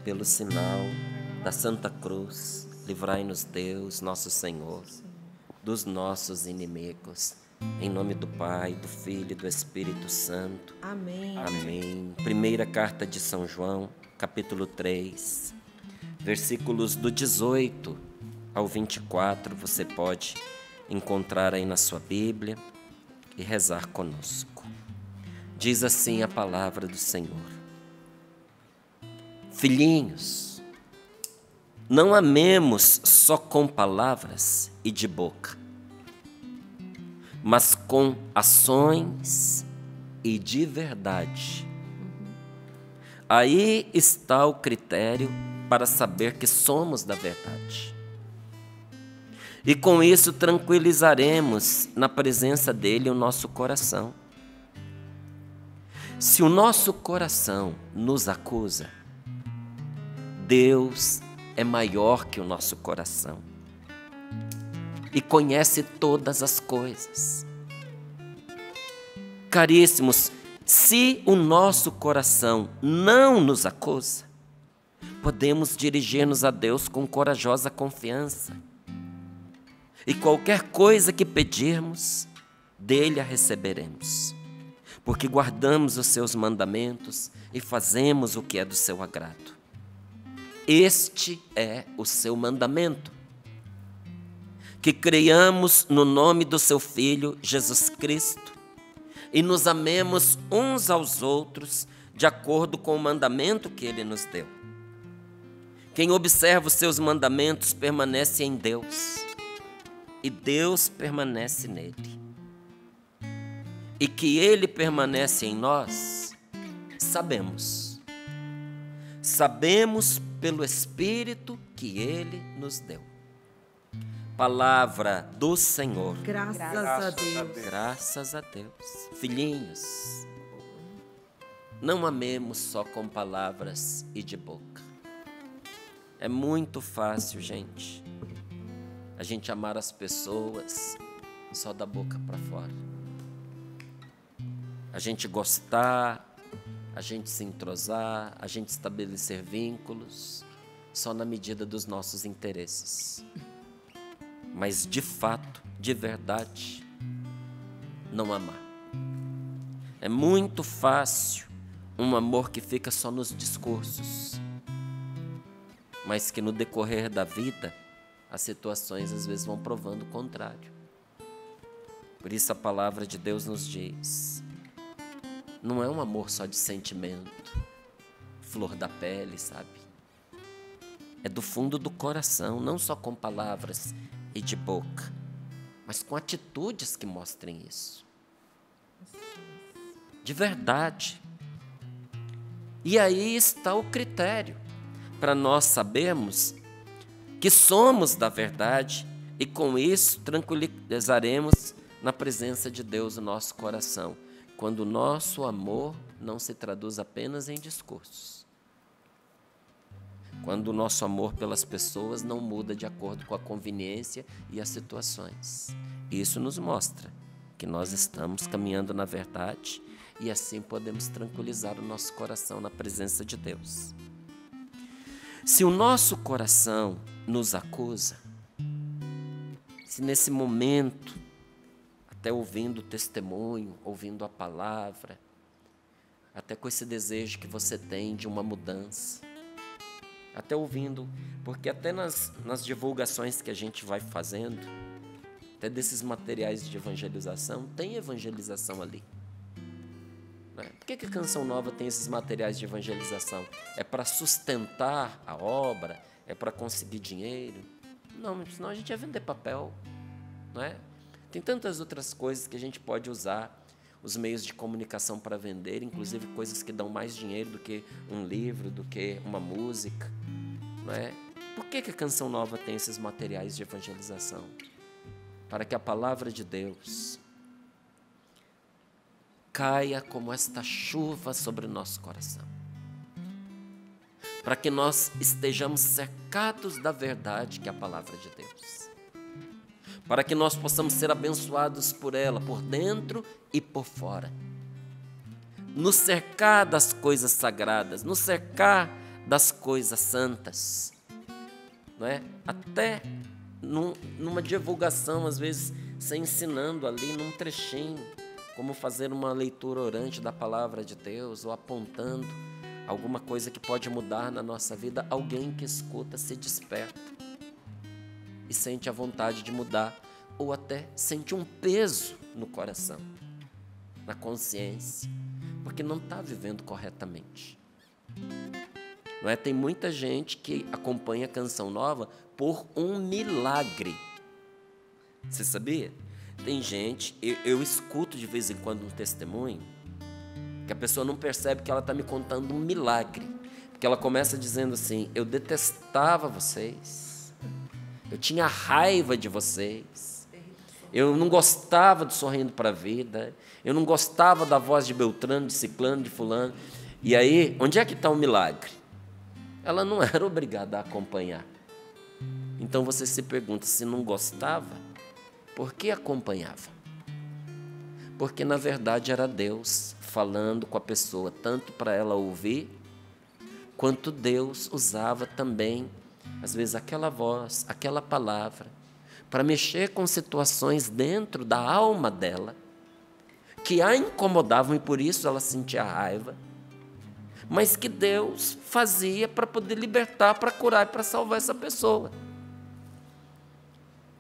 pelo sinal da Santa Cruz, livrai-nos Deus, nosso Senhor, dos nossos inimigos. Em nome do Pai, do Filho e do Espírito Santo. Amém. Amém. Primeira carta de São João, capítulo 3, versículos do 18 ao 24, você pode encontrar aí na sua Bíblia e rezar conosco. Diz assim a palavra do Senhor: Filhinhos, não amemos só com palavras e de boca, mas com ações e de verdade. Aí está o critério para saber que somos da verdade. E com isso tranquilizaremos na presença dele o nosso coração. Se o nosso coração nos acusa, Deus é maior que o nosso coração e conhece todas as coisas. Caríssimos, se o nosso coração não nos acusa, podemos dirigir-nos a Deus com corajosa confiança. E qualquer coisa que pedirmos, dele a receberemos, porque guardamos os seus mandamentos e fazemos o que é do seu agrado. Este é o seu mandamento: que creiamos no nome do seu Filho, Jesus Cristo, e nos amemos uns aos outros de acordo com o mandamento que ele nos deu. Quem observa os seus mandamentos permanece em Deus, e Deus permanece nele. E que ele permanece em nós, sabemos. Sabemos pelo Espírito que ele nos deu. Palavra do Senhor. Graças a Deus. Graças a Deus. Filhinhos, não amemos só com palavras e de boca. É muito fácil, gente, a gente amar as pessoas só da boca para fora. A gente gostar, a gente se entrosar, a gente estabelecer vínculos só na medida dos nossos interesses. Mas de fato, de verdade, não amar. É muito fácil um amor que fica só nos discursos, mas que no decorrer da vida as situações às vezes vão provando o contrário. Por isso a palavra de Deus nos diz: não é um amor só de sentimento, flor da pele, sabe? É do fundo do coração, não só com palavras e de boca, mas com atitudes que mostrem isso. De verdade. E aí está o critério para nós sabermos que somos da verdade e com isso tranquilizaremos na presença de Deus o nosso coração, quando o nosso amor não se traduz apenas em discursos. Quando o nosso amor pelas pessoas não muda de acordo com a conveniência e as situações. Isso nos mostra que nós estamos caminhando na verdade e assim podemos tranquilizar o nosso coração na presença de Deus. Se o nosso coração nos acusa, se nesse momento, até ouvindo o testemunho, ouvindo a palavra, até com esse desejo que você tem de uma mudança, até ouvindo, porque até nas divulgações que a gente vai fazendo, até desses materiais de evangelização, tem evangelização ali. Por que a Canção Nova tem esses materiais de evangelização? É para sustentar a obra? É para conseguir dinheiro? Não, senão a gente ia vender papel, não é? Tem tantas outras coisas que a gente pode usar os meios de comunicação para vender, inclusive coisas que dão mais dinheiro do que um livro, do que uma música, não é? Por que a Canção Nova tem esses materiais de evangelização? Para que a palavra de Deus caia como esta chuva sobre o nosso coração. Para que nós estejamos cercados da verdade que é a palavra de Deus. Para que nós possamos ser abençoados por ela, por dentro e por fora. Nos cercar das coisas sagradas, nos cercar das coisas santas, não é? Até numa divulgação, às vezes, você ensinando ali num trechinho, como fazer uma leitura orante da palavra de Deus, ou apontando alguma coisa que pode mudar na nossa vida, alguém que escuta se desperta e sente a vontade de mudar, ou até sente um peso no coração, na consciência, porque não está vivendo corretamente. Não é? Tem muita gente que acompanha a Canção Nova por um milagre. Você sabia? Tem gente, eu escuto de vez em quando um testemunho, que a pessoa não percebe que ela está me contando um milagre. Porque ela começa dizendo assim: eu detestava vocês, eu tinha raiva de vocês, eu não gostava do Sorrindo para a Vida, eu não gostava da voz de Beltrano, de Ciclano, de Fulano. E aí, onde é que está o milagre? Ela não era obrigada a acompanhar. Então você se pergunta, se não gostava, por que acompanhava? Porque na verdade era Deus falando com a pessoa, tanto para ela ouvir, quanto Deus usava também, às vezes, aquela voz, aquela palavra, para mexer com situações dentro da alma dela, que a incomodavam e por isso ela sentia raiva, mas que Deus fazia para poder libertar, para curar e para salvar essa pessoa.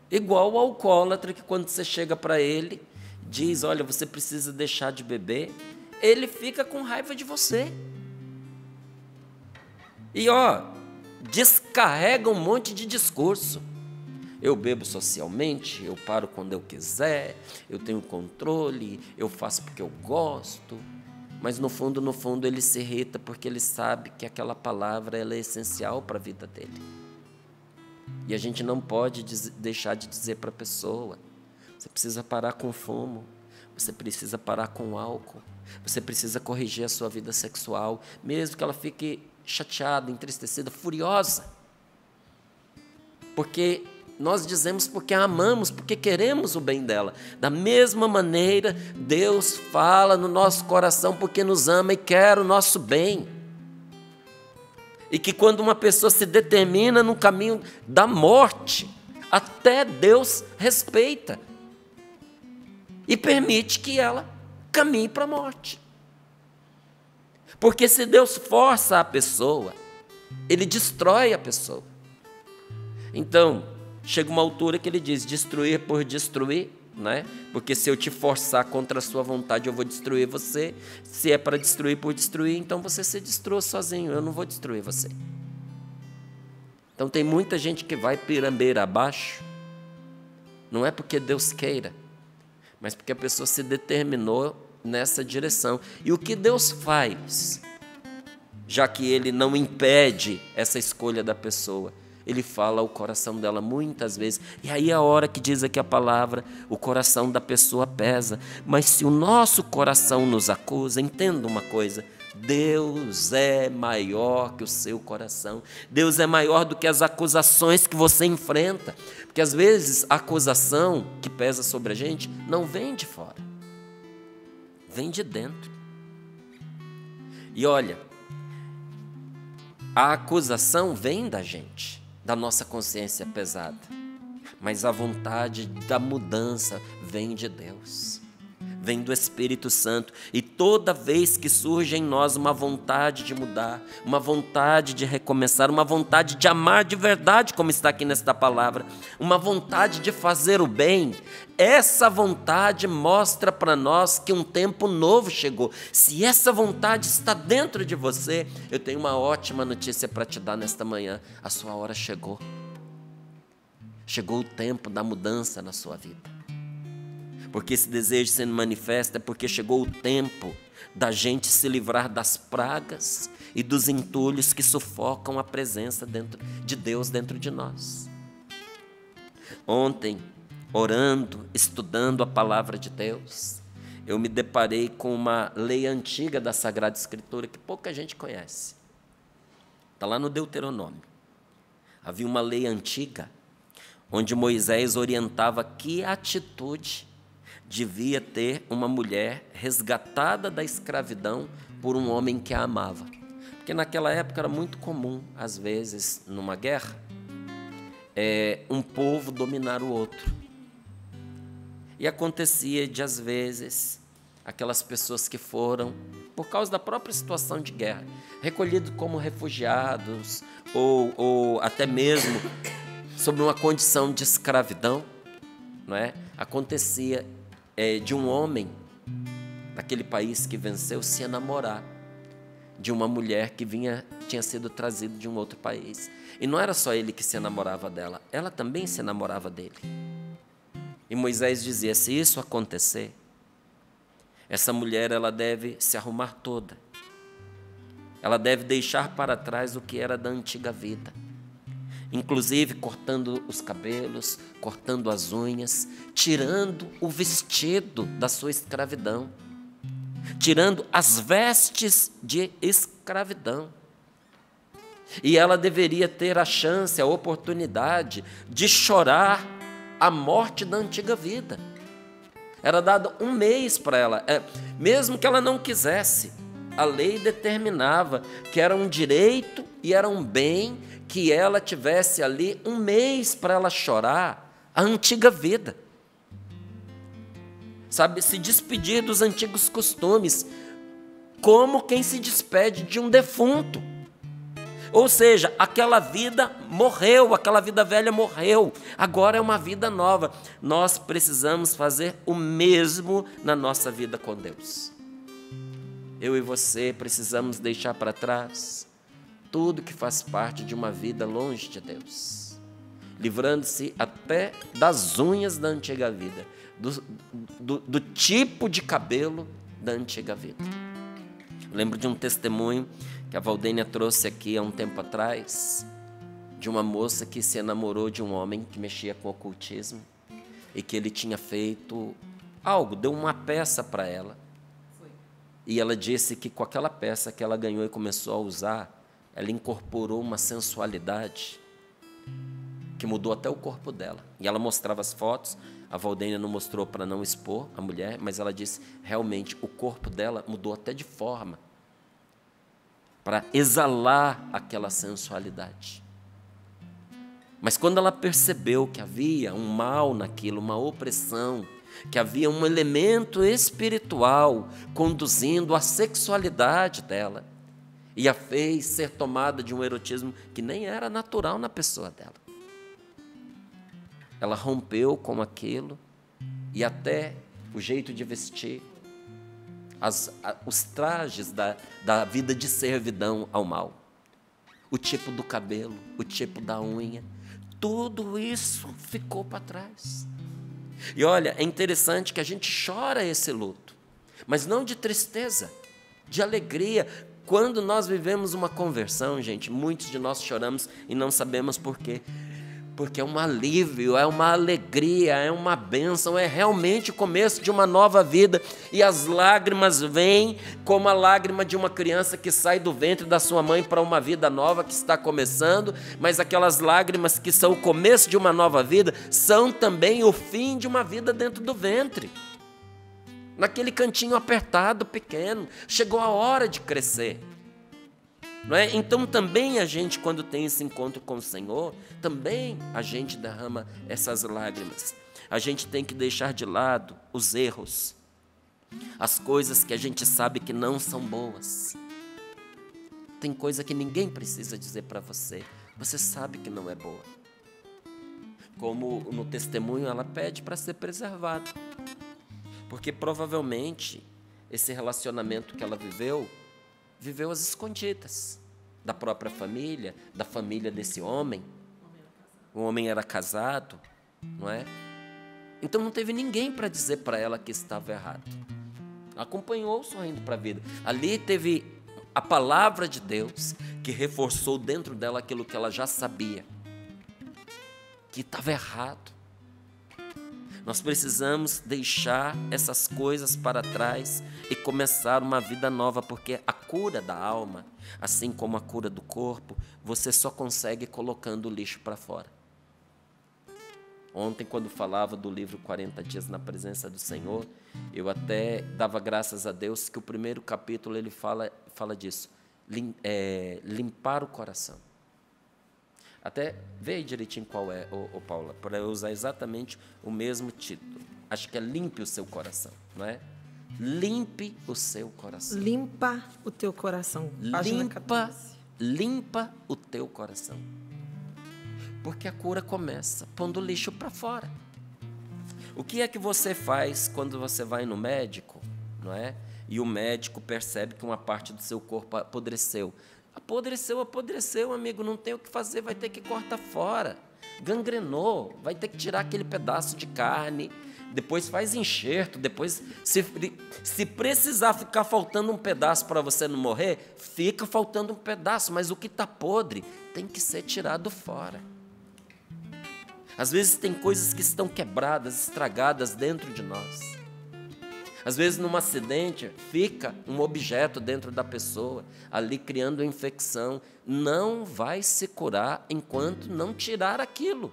Igual o alcoólatra, que quando você chega para ele, diz: olha, você precisa deixar de beber, ele fica com raiva de você. E descarrega um monte de discurso. Eu bebo socialmente, eu paro quando eu quiser, eu tenho controle, eu faço porque eu gosto. Mas no fundo ele se irrita porque ele sabe que aquela palavra ela é essencial para a vida dele. E a gente não pode deixar de dizer para a pessoa: você precisa parar com o fumo, você precisa parar com o álcool, você precisa corrigir a sua vida sexual, mesmo que ela fique chateada, entristecida, furiosa. Porque nós dizemos porque a amamos, porque queremos o bem dela. Da mesma maneira, Deus fala no nosso coração porque nos ama e quer o nosso bem. E que quando uma pessoa se determina no caminho da morte, até Deus respeita e permite que ela caminhe para a morte. Porque se Deus força a pessoa, Ele destrói a pessoa. Então, chega uma altura que Ele diz: destruir por destruir, né? Porque se eu te forçar contra a sua vontade, eu vou destruir você. Se é para destruir por destruir, então você se destrua sozinho, eu não vou destruir você. Então tem muita gente que vai pirambeira abaixo, não é porque Deus queira, mas porque a pessoa se determinou nessa direção. E o que Deus faz, já que Ele não impede essa escolha da pessoa, Ele fala ao coração dela muitas vezes. E aí é a hora que diz aqui a palavra, o coração da pessoa pesa. Mas se o nosso coração nos acusa, entenda uma coisa: Deus é maior que o seu coração. Deus é maior do que as acusações que você enfrenta. Porque às vezes a acusação que pesa sobre a gente não vem de fora, vem de dentro. E olha, a acusação vem da gente, da nossa consciência pesada, mas a vontade da mudança vem de Deus, vem do Espírito Santo. E toda vez que surge em nós uma vontade de mudar, uma vontade de recomeçar, uma vontade de amar de verdade, como está aqui nesta palavra, uma vontade de fazer o bem, essa vontade mostra para nós que um tempo novo chegou. Se essa vontade está dentro de você, eu tenho uma ótima notícia para te dar nesta manhã: a sua hora chegou. Chegou o tempo da mudança na sua vida. Porque esse desejo sendo manifesto é porque chegou o tempo da gente se livrar das pragas e dos entulhos que sufocam a presença de Deus dentro de nós. Ontem, orando, estudando a palavra de Deus, eu me deparei com uma lei antiga da Sagrada Escritura que pouca gente conhece. Está lá no Deuteronômio. Havia uma lei antiga onde Moisés orientava que atitude devia ter uma mulher resgatada da escravidão por um homem que a amava. que naquela época era muito comum, às vezes, numa guerra, um povo dominar o outro. E acontecia de, às vezes, aquelas pessoas que foram, por causa da própria situação de guerra, recolhidos como refugiados, ou até mesmo sob uma condição de escravidão, não é? Acontecia de um homem daquele país que venceu se enamorar de uma mulher que tinha sido trazida de um outro país. E não era só ele que se enamorava dela, ela também se enamorava dele. E Moisés dizia, se isso acontecer, essa mulher ela deve se arrumar toda. Ela deve deixar para trás o que era da antiga vida. Inclusive cortando os cabelos, cortando as unhas, tirando o vestido da sua escravidão, tirando as vestes de escravidão. E ela deveria ter a chance, a oportunidade de chorar a morte da antiga vida. Era dado 1 mês para ela, mesmo que ela não quisesse. A lei determinava que era um direito e era um bem que ela tivesse ali 1 mês para ela chorar a antiga vida. Sabe, se despedir dos antigos costumes, como quem se despede de um defunto. Ou seja, aquela vida morreu, aquela vida velha morreu, agora é uma vida nova. Nós precisamos fazer o mesmo na nossa vida com Deus. Eu e você precisamos deixar para trás tudo que faz parte de uma vida longe de Deus, livrando-se até das unhas da antiga vida, do tipo de cabelo da antiga vida. Lembro de um testemunho que a Valdênia trouxe aqui há um tempo atrás, de uma moça que se enamorou de um homem que mexia com ocultismo e que ele tinha feito algo, deu uma peça para ela. E ela disse que com aquela peça que ela ganhou e começou a usar, ela incorporou uma sensualidade que mudou até o corpo dela. E ela mostrava as fotos, a Valdênia não mostrou para não expor a mulher, mas ela disse, realmente, o corpo dela mudou até de forma, para exalar aquela sensualidade. Mas quando ela percebeu que havia um mal naquilo, uma opressão, que havia um elemento espiritual conduzindo a sexualidade dela e a fez ser tomada de um erotismo que nem era natural na pessoa dela. Ela rompeu com aquilo e até o jeito de vestir, os trajes da vida de servidão ao mal, o tipo do cabelo, o tipo da unha, tudo isso ficou para trás. E olha, é interessante que a gente chora esse luto, mas não de tristeza, de alegria. Quando nós vivemos uma conversão, gente, muitos de nós choramos e não sabemos por quê. Porque é um alívio, é uma alegria, é uma bênção, é realmente o começo de uma nova vida. E as lágrimas vêm como a lágrima de uma criança que sai do ventre da sua mãe para uma vida nova que está começando, mas aquelas lágrimas que são o começo de uma nova vida, são também o fim de uma vida dentro do ventre. Naquele cantinho apertado, pequeno, chegou a hora de crescer. Não é? Então também a gente, quando tem esse encontro com o Senhor, também a gente derrama essas lágrimas. A gente tem que deixar de lado os erros, as coisas que a gente sabe que não são boas. Tem coisa que ninguém precisa dizer para você, você sabe que não é boa. Como no testemunho ela pede para ser preservado, porque provavelmente esse relacionamento que ela viveu às escondidas da própria família, da família desse homem. O homem era casado, não é? Então não teve ninguém para dizer para ela que estava errado. Acompanhou sorrindo para a vida. Ali teve a palavra de Deus que reforçou dentro dela aquilo que ela já sabia, que estava errado. Nós precisamos deixar essas coisas para trás e começar uma vida nova, porque a cura da alma, assim como a cura do corpo, você só consegue colocando o lixo para fora. Ontem, quando falava do livro 40 Dias na Presença do Senhor, eu até dava graças a Deus que o primeiro capítulo ele fala disso. limpar o coração. Até vê aí direitinho qual é, Paula, para eu usar exatamente o mesmo título. Acho que é limpe o seu coração, não é? Limpe o seu coração. Limpa o teu coração. Limpa o teu coração. Porque a cura começa pondo o lixo para fora. O que é que você faz quando você vai no médico, não é? E o médico percebe que uma parte do seu corpo apodreceu. Apodreceu, amigo, não tem o que fazer, vai ter que cortar fora. Gangrenou, vai ter que tirar aquele pedaço de carne, depois faz enxerto, depois, se precisar ficar faltando um pedaço para você não morrer, fica faltando um pedaço, mas o que está podre tem que ser tirado fora. Às vezes tem coisas que estão quebradas, estragadas dentro de nós. Às vezes, num acidente, fica um objeto dentro da pessoa, ali criando infecção. Não vai se curar enquanto não tirar aquilo.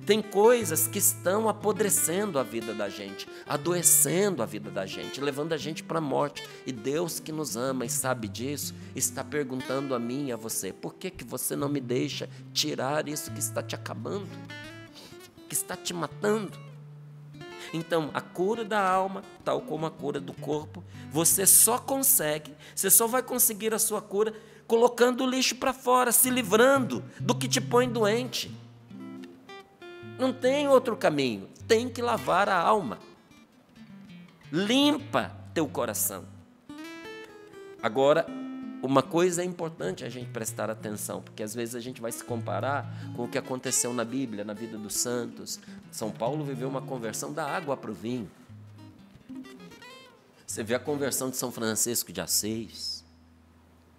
Tem coisas que estão apodrecendo a vida da gente, adoecendo a vida da gente, levando a gente para a morte. E Deus, que nos ama e sabe disso, está perguntando a mim e a você: por que você não me deixa tirar isso que está te acabando, que está te matando? Então, a cura da alma, tal como a cura do corpo, você só vai conseguir a sua cura colocando o lixo para fora, se livrando do que te põe doente. Não tem outro caminho, tem que lavar a alma. Limpa teu coração. Agora, uma coisa é importante a gente prestar atenção, porque às vezes a gente vai se comparar com o que aconteceu na Bíblia, na vida dos santos. São Paulo viveu uma conversão da água para o vinho. Você vê a conversão de São Francisco de Assis,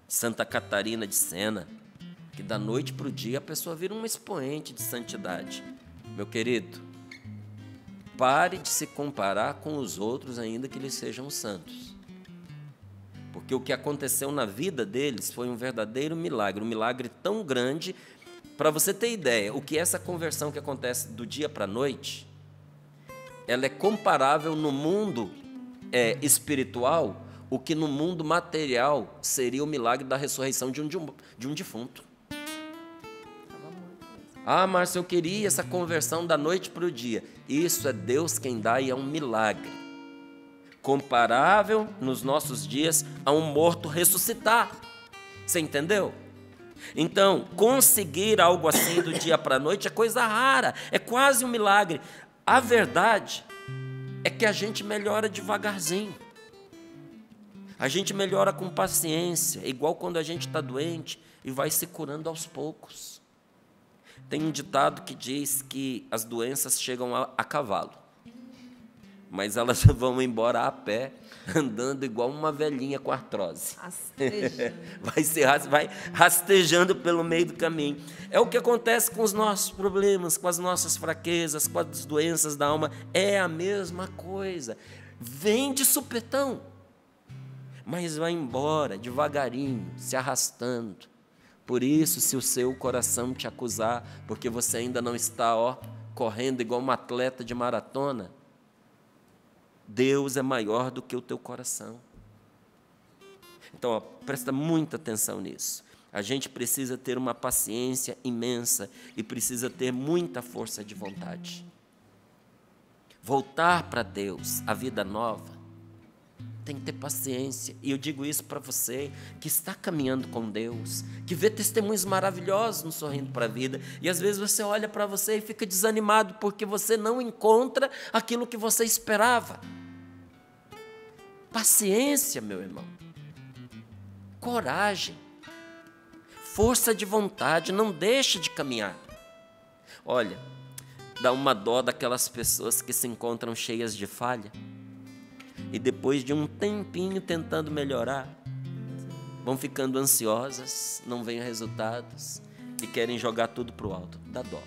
Santa Catarina de Sena, que da noite para o dia a pessoa vira um expoente de santidade. Meu querido, pare de se comparar com os outros, ainda que eles sejam santos. Porque o que aconteceu na vida deles foi um verdadeiro milagre, um milagre tão grande. Para você ter ideia, o que é essa conversão que acontece do dia para a noite, ela é comparável no mundo espiritual, o que no mundo material seria o milagre da ressurreição de um defunto. Ah, Márcio, eu queria essa conversão da noite para o dia. Isso é Deus quem dá e é um milagre. Comparável nos nossos dias a um morto ressuscitar. Você entendeu? Então, conseguir algo assim do dia para a noite é coisa rara, é quase um milagre. A verdade é que a gente melhora devagarzinho. A gente melhora com paciência, igual quando a gente está doente e vai se curando aos poucos. Tem um ditado que diz que as doenças chegam a cavalo, mas elas vão embora a pé, andando igual uma velhinha com artrose. Vai rastejando pelo meio do caminho. É o que acontece com os nossos problemas, com as nossas fraquezas, com as doenças da alma. É a mesma coisa. Vem de supetão, mas vai embora devagarinho, se arrastando. Por isso, se o seu coração te acusar, porque você ainda não está correndo igual um atleta de maratona, Deus é maior do que o teu coração. Então, presta muita atenção nisso. A gente precisa ter uma paciência imensa e precisa ter muita força de vontade. Voltar para Deus, a vida nova, tem que ter paciência. E eu digo isso para você que está caminhando com Deus, que vê testemunhos maravilhosos no Sorrindo para a Vida, e às vezes você olha para você e fica desanimado porque você não encontra aquilo que você esperava. Paciência, meu irmão. Coragem. Força de vontade, não deixe de caminhar. Olha, dá uma dó daquelas pessoas que se encontram cheias de falha, e depois de um tempinho tentando melhorar, vão ficando ansiosas, não veem resultados e querem jogar tudo para o alto. Dá dó.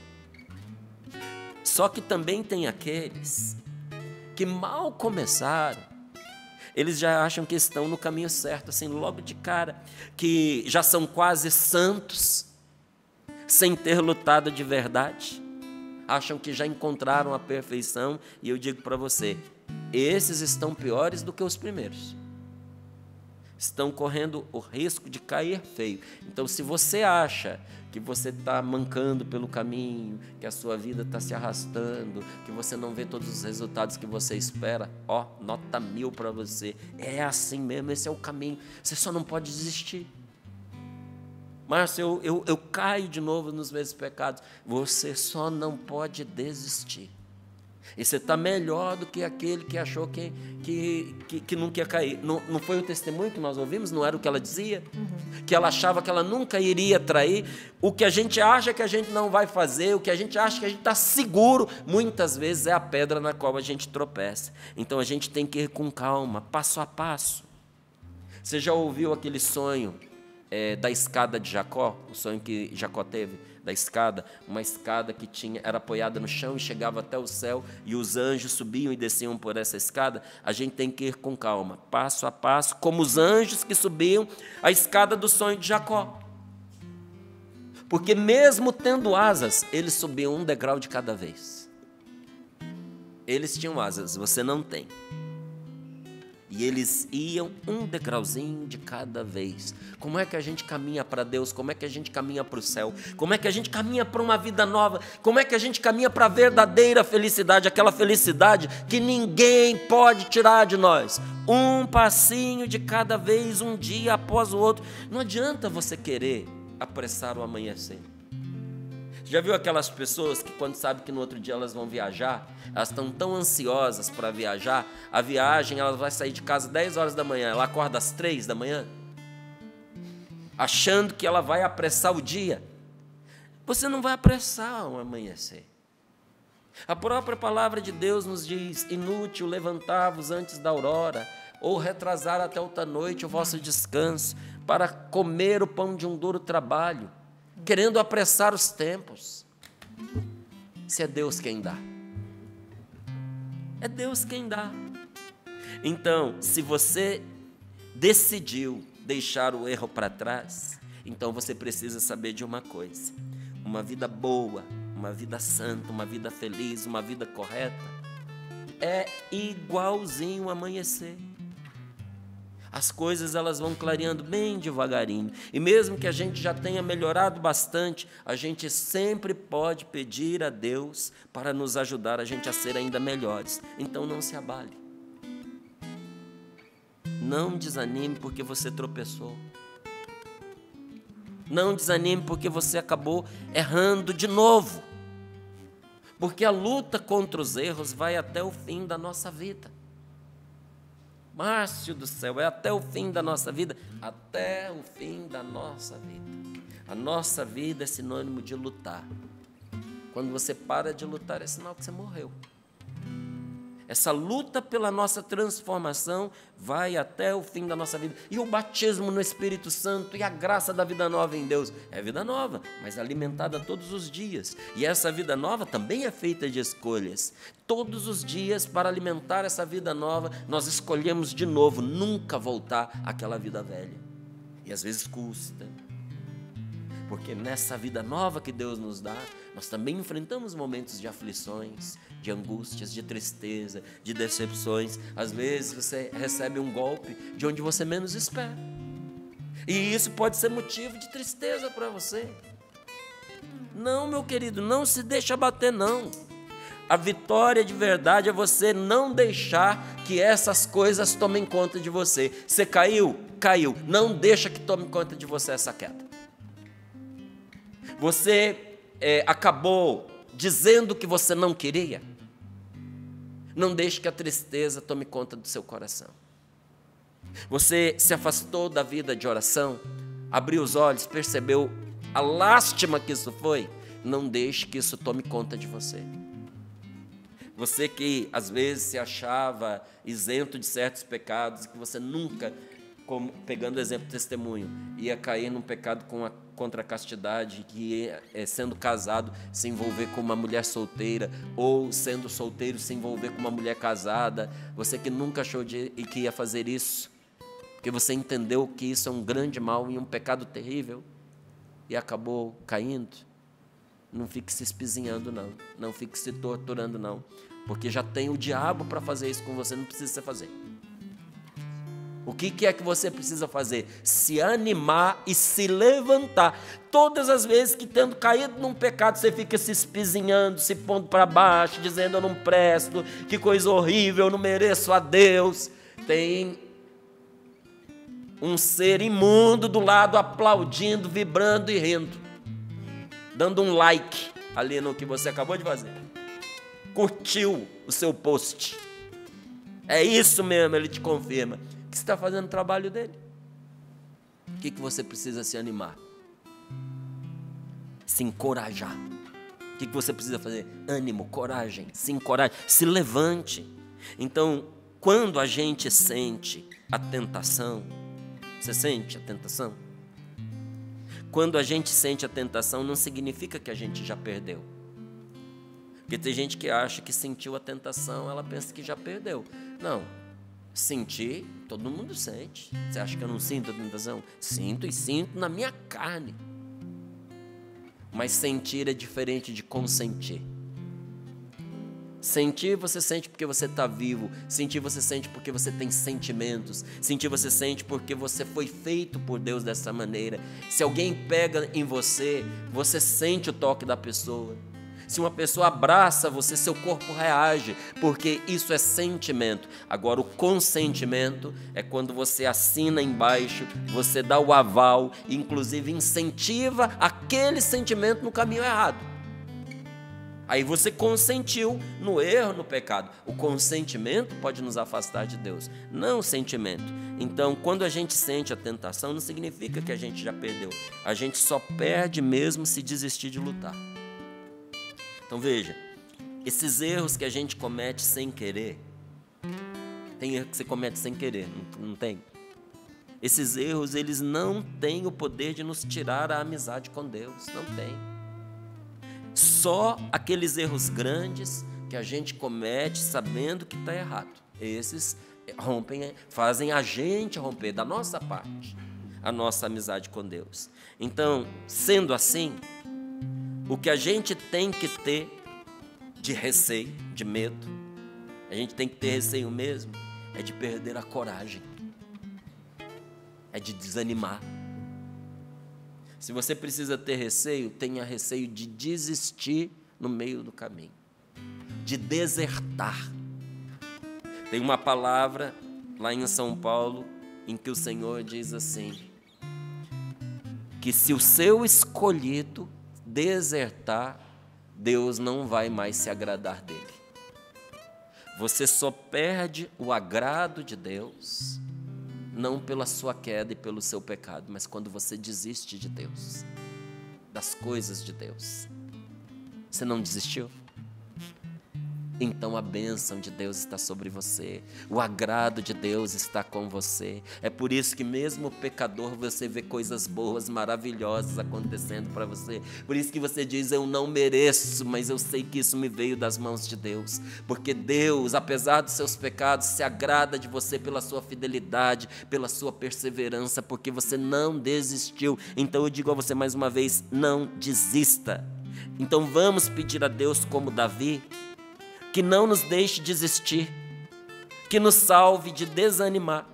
Só que também tem aqueles que mal começaram, eles já acham que estão no caminho certo, assim, logo de cara, que já são quase santos, sem ter lutado de verdade, acham que já encontraram a perfeição, e eu digo para você, esses estão piores do que os primeiros. estão correndo o risco de cair feio. Então, se você acha que você está mancando pelo caminho, que a sua vida está se arrastando, que você não vê todos os resultados que você espera, nota 1000 para você. É assim mesmo, esse é o caminho. Você só não pode desistir. Márcio, eu caio de novo nos mesmos pecados. Você só não pode desistir. E você está melhor do que aquele que achou que nunca ia cair. Não foi o testemunho que nós ouvimos? Não era o que ela dizia? Que ela achava que ela nunca iria trair. O que a gente acha que a gente não vai fazer, o que a gente acha que a gente está seguro, muitas vezes é a pedra na qual a gente tropeça. Então a gente tem que ir com calma, passo a passo. Você já ouviu aquele sonho da escada de Jacó? O sonho que Jacó teve? Da escada, uma escada que era apoiada no chão e chegava até o céu, e os anjos subiam e desciam por essa escada. A gente tem que ir com calma, passo a passo, como os anjos que subiam a escada do sonho de Jacó. Porque mesmo tendo asas, eles subiam um degrau de cada vez. Eles tinham asas, você não tem. E eles iam um degrauzinho de cada vez. Como é que a gente caminha para Deus? Como é que a gente caminha para o céu? Como é que a gente caminha para uma vida nova? Como é que a gente caminha para a verdadeira felicidade? Aquela felicidade que ninguém pode tirar de nós. Um passinho de cada vez, um dia após o outro. Não adianta você querer apressar o amanhecer. Já viu aquelas pessoas que quando sabem que no outro dia elas vão viajar, elas estão tão ansiosas para viajar, a viagem ela vai sair de casa 10 horas da manhã, ela acorda às 3 da manhã, achando que ela vai apressar o dia. Você não vai apressar o amanhecer. A própria palavra de Deus nos diz: inútil levantar-vos antes da aurora, ou retrasar até outra noite o vosso descanso, para comer o pão de um duro trabalho, querendo apressar os tempos. Se é Deus quem dá. É Deus quem dá. Então, se você decidiu deixar o erro para trás, então você precisa saber de uma coisa: uma vida boa, uma vida santa, uma vida feliz, uma vida correta, é igualzinho o amanhecer. As coisas elas vão clareando bem devagarinho. E mesmo que a gente já tenha melhorado bastante, a gente sempre pode pedir a Deus para nos ajudar a gente a ser ainda melhores. Então não se abale. Não desanime porque você tropeçou. Não desanime porque você acabou errando de novo. Porque a luta contra os erros vai até o fim da nossa vida. Márcio do céu, é até o fim da nossa vida? Até o fim da nossa vida. A nossa vida é sinônimo de lutar. Quando você para de lutar, é sinal que você morreu. Essa luta pela nossa transformação vai até o fim da nossa vida. E o batismo no Espírito Santo e a graça da vida nova em Deus é vida nova, mas alimentada todos os dias. E essa vida nova também é feita de escolhas. Todos os dias, para alimentar essa vida nova, nós escolhemos de novo nunca voltar àquela vida velha. E às vezes custa. Porque nessa vida nova que Deus nos dá, nós também enfrentamos momentos de aflições, de angústias, de tristeza, de decepções. Às vezes você recebe um golpe de onde você menos espera. E isso pode ser motivo de tristeza para você. Não, meu querido, não se deixe abater, não. A vitória de verdade é você não deixar que essas coisas tomem conta de você. Você caiu? Caiu. Não deixa que tome conta de você essa queda. Você acabou dizendo que você não queria? Não deixe que a tristeza tome conta do seu coração. Você se afastou da vida de oração, abriu os olhos, percebeu a lástima que isso foi? Não deixe que isso tome conta de você. Você que às vezes se achava isento de certos pecados, que você nunca, como, pegando o exemplo do testemunho, ia cair num pecado contra a castidade, que sendo casado se envolver com uma mulher solteira, ou sendo solteiro se envolver com uma mulher casada. Você que nunca achou que ia fazer isso, porque você entendeu que isso é um grande mal e um pecado terrível, e acabou caindo. Não fique se espizinhando, não. Não fique se torturando, não. Porque já tem o diabo para fazer isso com você, não precisa você fazer. O que é que você precisa fazer? Se animar e se levantar. Todas as vezes que tendo caído num pecado, você fica se espizinhando, se pondo para baixo, dizendo eu não presto, que coisa horrível, eu não mereço a Deus. Tem um ser imundo do lado aplaudindo, vibrando e rindo, dando um like ali no que você acabou de fazer. Curtiu o seu post. É isso mesmo, ele te confirma que você está fazendo o trabalho dele. O que você precisa se animar? Se encorajar. O que você precisa fazer? Ânimo, coragem, se encoraje, se levante. Então, quando a gente sente a tentação, você sente a tentação? Quando a gente sente a tentação, não significa que a gente já perdeu. Porque tem gente que acha que sentiu a tentação, ela pensa que já perdeu. Não, sentir, todo mundo sente. Você acha que eu não sinto a tentação? Sinto e sinto na minha carne. Mas sentir é diferente de consentir. Sentir você sente porque você está vivo. Sentir você sente porque você tem sentimentos. Sentir você sente porque você foi feito por Deus dessa maneira. Se alguém pega em você, você sente o toque da pessoa. Se uma pessoa abraça você, seu corpo reage, porque isso é sentimento. Agora, o consentimento é quando você assina embaixo, você dá o aval, inclusive incentiva aquele sentimento no caminho errado. Aí você consentiu no erro, no pecado. O consentimento pode nos afastar de Deus, não o sentimento. Então, quando a gente sente a tentação, não significa que a gente já perdeu. A gente só perde mesmo se desistir de lutar. Então veja, esses erros que a gente comete sem querer, tem erro que você comete sem querer, não tem? Esses erros, eles não têm o poder de nos tirar a amizade com Deus, não tem. Só aqueles erros grandes que a gente comete sabendo que está errado, esses fazem a gente romper da nossa parte a nossa amizade com Deus. Então, sendo assim, o que a gente tem que ter de receio, de medo, a gente tem que ter receio mesmo, é de perder a coragem, é de desanimar. Se você precisa ter receio, tenha receio de desistir no meio do caminho, de desertar. Tem uma palavra lá em São Paulo em que o Senhor diz assim, que se o seu escolhido desertar, Deus não vai mais se agradar dele. Você só perde o agrado de Deus, não pela sua queda e pelo seu pecado, mas quando você desiste de Deus, das coisas de Deus. Você não desistiu? Então a bênção de Deus está sobre você, o agrado de Deus está com você. É por isso que mesmo pecador você vê coisas boas, maravilhosas acontecendo para você. Por isso que você diz, eu não mereço, mas eu sei que isso me veio das mãos de Deus. Porque Deus, apesar dos seus pecados, se agrada de você pela sua fidelidade, pela sua perseverança, porque você não desistiu. Então eu digo a você mais uma vez, não desista. Então vamos pedir a Deus como Davi, que não nos deixe desistir, que nos salve de desanimar,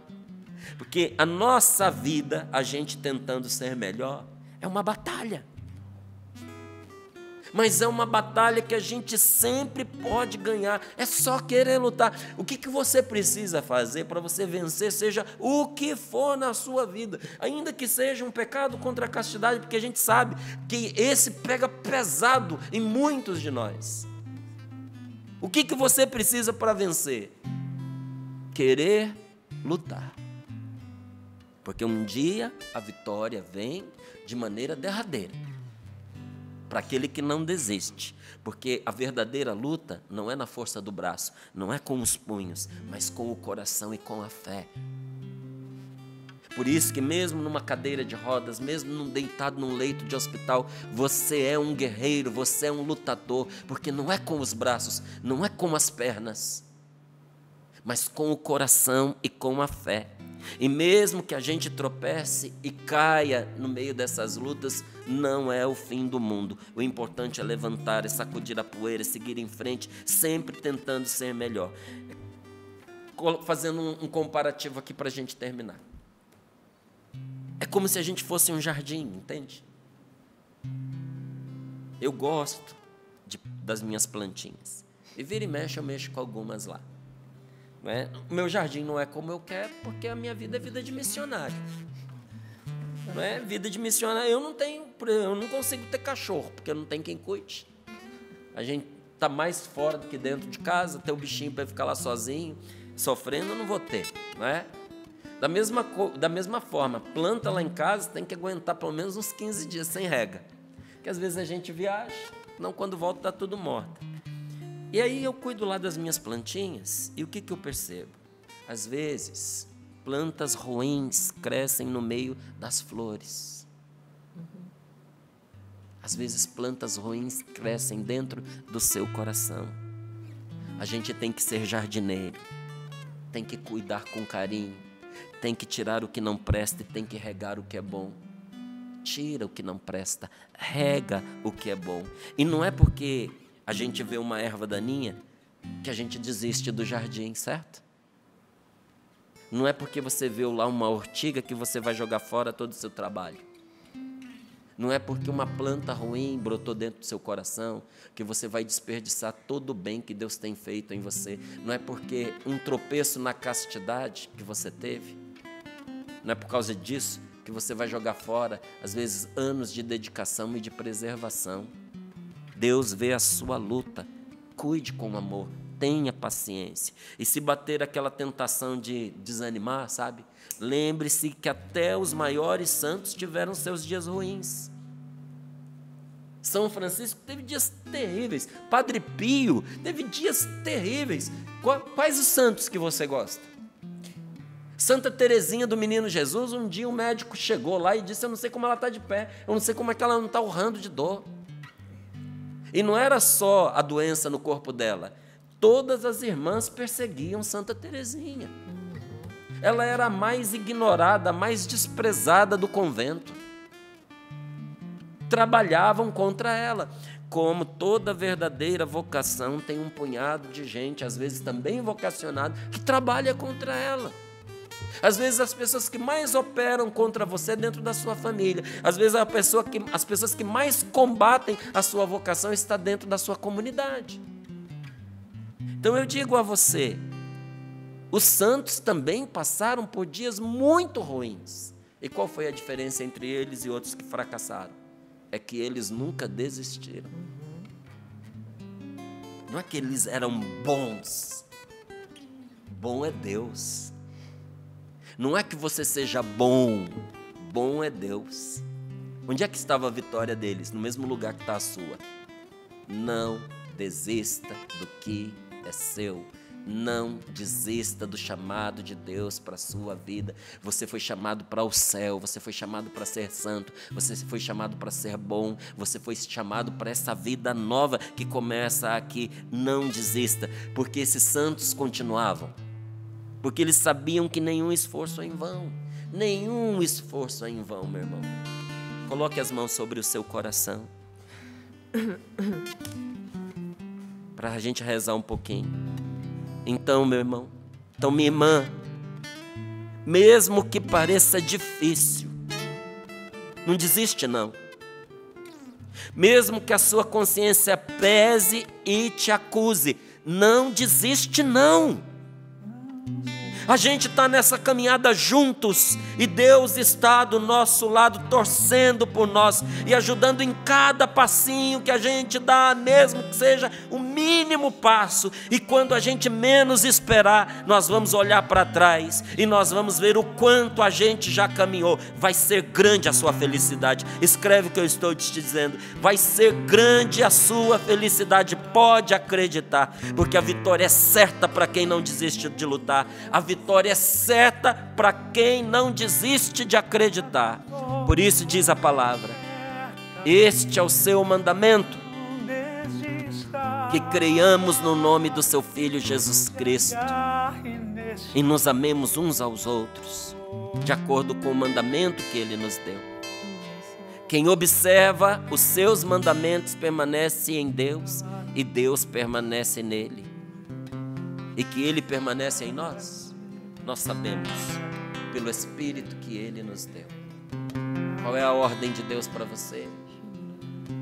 porque a nossa vida, a gente tentando ser melhor, é uma batalha, mas é uma batalha que a gente sempre pode ganhar, é só querer lutar. O que você precisa fazer para você vencer, seja o que for na sua vida, ainda que seja um pecado contra a castidade, porque a gente sabe que esse pega pesado em muitos de nós. O que você precisa para vencer? Querer lutar. Porque um dia a vitória vem de maneira derradeira. Para aquele que não desiste. Porque a verdadeira luta não é na força do braço, não é com os punhos, mas com o coração e com a fé. Por isso que mesmo numa cadeira de rodas, mesmo deitado num leito de hospital, você é um guerreiro, você é um lutador, porque não é com os braços, não é com as pernas, mas com o coração e com a fé. E mesmo que a gente tropece e caia no meio dessas lutas, não é o fim do mundo. O importante é levantar, é sacudir a poeira, seguir em frente, sempre tentando ser melhor. fazendo um comparativo aqui para a gente terminar. É como se a gente fosse um jardim, entende? Eu gosto das minhas plantinhas. E vira e mexe, eu mexo com algumas lá. Não é? O meu jardim não é como eu quero, porque a minha vida é vida de missionário. Não é? Vida de missionário. Eu não consigo ter cachorro, porque eu não tenho quem cuide. A gente está mais fora do que dentro de casa, ter o bichinho para ficar lá sozinho, sofrendo, eu não vou ter. Não é? Da mesma forma, planta lá em casa tem que aguentar pelo menos uns 15 dias sem rega. Porque às vezes a gente viaja, não, quando volta está tudo morto. E aí eu cuido lá das minhas plantinhas e o que eu percebo? Às vezes, plantas ruins crescem no meio das flores. Às vezes, plantas ruins crescem dentro do seu coração. A gente tem que ser jardineiro, tem que cuidar com carinho, tem que tirar o que não presta e tem que regar o que é bom. Tira o que não presta, rega o que é bom. E não é porque a gente vê uma erva daninha que a gente desiste do jardim, certo? Não é porque você vê lá uma ortiga que você vai jogar fora todo o seu trabalho. Não é porque uma planta ruim brotou dentro do seu coração que você vai desperdiçar todo o bem que Deus tem feito em você. Não é porque um tropeço na castidade que você teve, não é por causa disso que você vai jogar fora, às vezes, anos de dedicação e de preservação. Deus vê a sua luta, cuide com amor, tenha paciência. E se bater aquela tentação de desanimar, sabe? Lembre-se que até os maiores santos tiveram seus dias ruins. São Francisco teve dias terríveis. Padre Pio teve dias terríveis. Quais os santos que você gosta? Santa Teresinha do Menino Jesus, um dia um médico chegou lá e disse: eu não sei como ela está de pé, eu não sei como é que ela não está urrando de dor. E não era só a doença no corpo dela, todas as irmãs perseguiam Santa Teresinha. Ela era a mais ignorada, a mais desprezada do convento. Trabalhavam contra ela. Como toda verdadeira vocação tem um punhado de gente, às vezes também vocacionado, que trabalha contra ela. Às vezes as pessoas que mais operam contra você dentro da sua família, às vezes as pessoas que mais combatem a sua vocação está dentro da sua comunidade. Então eu digo a você, os santos também passaram por dias muito ruins. E qual foi a diferença entre eles e outros que fracassaram? É que eles nunca desistiram. Não é que eles eram bons. Bom é Deus. Não é que você seja bom, bom é Deus. Onde é que estava a vitória deles? No mesmo lugar que está a sua. Não desista do que é seu. Não desista do chamado de Deus para a sua vida. Você foi chamado para o céu, você foi chamado para ser santo, você foi chamado para ser bom, você foi chamado para essa vida nova que começa aqui. Não desista, porque esses santos continuavam. Porque eles sabiam que nenhum esforço é em vão. Nenhum esforço é em vão, meu irmão. Coloque as mãos sobre o seu coração. Para a gente rezar um pouquinho. Então, meu irmão, então minha irmã, mesmo que pareça difícil, não desiste não. Mesmo que a sua consciência pese e te acuse, não desiste não. A gente está nessa caminhada juntos e Deus está do nosso lado torcendo por nós e ajudando em cada passinho que a gente dá, mesmo que seja o mínimo passo. E quando a gente menos esperar, nós vamos olhar para trás e nós vamos ver o quanto a gente já caminhou. Vai ser grande a sua felicidade. Escreve o que eu estou te dizendo. Vai ser grande a sua felicidade, pode acreditar, porque a vitória é certa para quem não desiste de lutar. A vitória é certa para quem não desiste de acreditar. Por isso diz a palavra: este é o seu mandamento, que creiamos no nome do seu Filho Jesus Cristo e nos amemos uns aos outros, de acordo com o mandamento que Ele nos deu. Quem observa os seus mandamentos permanece em Deus e Deus permanece nele. e que Ele permanece em nós? Nós sabemos, pelo Espírito que Ele nos deu. Qual é a ordem de Deus para você?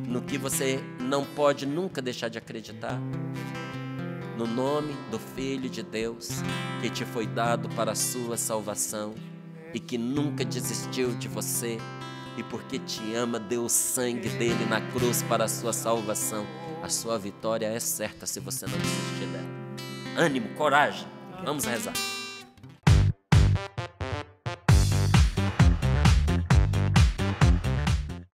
No que você não pode nunca deixar de acreditar? No nome do Filho de Deus, que te foi dado para a sua salvação e que nunca desistiu de você, e porque te ama, deu o sangue dele na cruz para a sua salvação. A sua vitória é certa se você não desistir dela. Ânimo, coragem, vamos rezar.